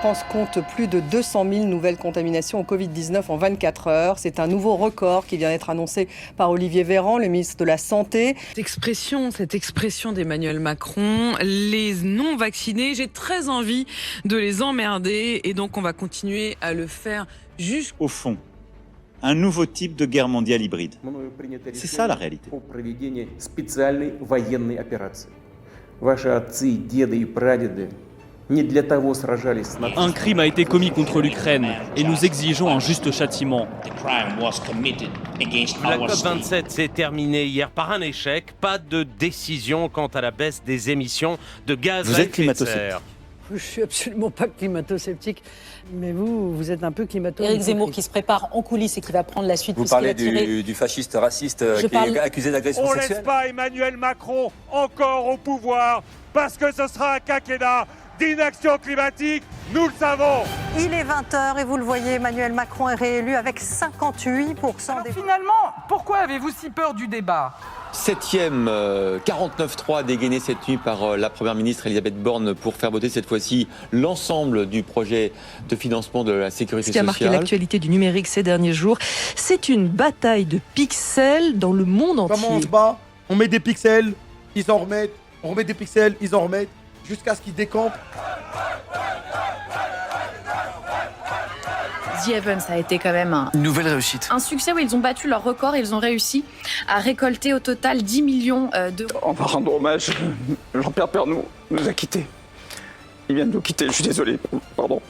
France compte plus de 200 000 nouvelles contaminations au Covid-19 en 24 heures. C'est un nouveau record qui vient d'être annoncé par Olivier Véran, le ministre de la Santé. Cette expression d'Emmanuel Macron, les non-vaccinés, j'ai très envie de les emmerder et donc on va continuer à le faire jusqu'au fond. Un nouveau type de guerre mondiale hybride. C'est ça la réalité. Un crime a été commis contre l'Ukraine et nous exigeons un juste châtiment. La COP27 s'est terminée hier par un échec. Pas de décision quant à la baisse des émissions de gaz à effet de serre. Je suis absolument pas climato-sceptique, mais vous êtes un peu climato-sceptique. Éric Zemmour qui se prépare en coulisses et qui va prendre la suite. Vous parlez du fasciste raciste qui est accusé d'agression sexuelle. On ne laisse pas Emmanuel Macron encore au pouvoir parce que ce sera un quinquennat d'inaction climatique, nous le savons. Il est 20h et vous le voyez, Emmanuel Macron est réélu avec 58% des... Finalement, pourquoi avez-vous si peur du débat ? 7e 49.3 dégainé cette nuit par la Première ministre Elisabeth Borne pour faire voter cette fois-ci l'ensemble du projet de financement de la sécurité sociale. Ce qui a marqué l'actualité du numérique ces derniers jours, c'est une bataille de pixels dans le monde entier. Comment on se bat ? On met des pixels, ils en remettent, on remet des pixels, ils en remettent, jusqu'à ce qu'ils décampent. The Event, ça a été quand même une nouvelle réussite. Un succès où ils ont battu leur record et ils ont réussi à récolter au total 10 millions d'euros. On va rendre hommage. Jean-Pierre Pernaut nous a quittés. Il vient de nous quitter, je suis désolé. Pardon.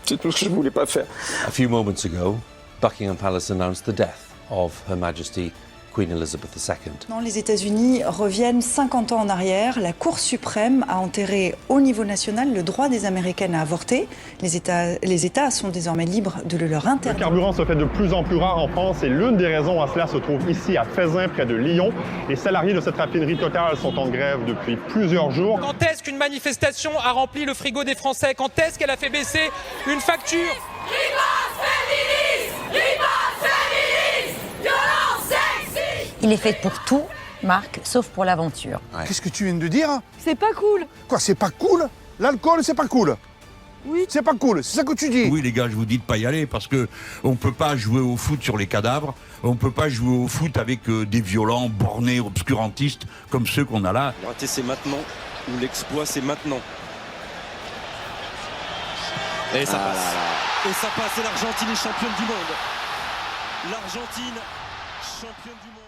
C'est tout ce que je voulais pas faire. A few moments ago, Buckingham Palace announced the death of Her Majesty Queen Elizabeth II. Les États-Unis reviennent 50 ans en arrière. La Cour suprême a enterré au niveau national le droit des Américaines à avorter. Les États sont désormais libres de le leur interdire. Le carburant se fait de plus en plus rare en France et l'une des raisons à cela se trouve ici à Faisin, près de Lyon. Les salariés de cette raffinerie Total sont en grève depuis plusieurs jours. Quand est-ce qu'une manifestation a rempli le frigo des Français ? Quand est-ce qu'elle a fait baisser une facture ? Il est fait pour tout, Marc, sauf pour l'aventure. Ouais. Qu'est-ce que tu viens de dire ? C'est pas cool. Quoi, c'est pas cool ? L'alcool, c'est pas cool ? Oui. C'est pas cool, c'est ça que tu dis ? Oui, les gars, je vous dis de pas y aller parce que on peut pas jouer au foot sur les cadavres, on peut pas jouer au foot avec des violents, bornés, obscurantistes comme ceux qu'on a là. Le raté, c'est maintenant, ou l'exploit, c'est maintenant. Et ça passe. Et ça passe, et l'Argentine est championne du monde. L'Argentine, championne du monde.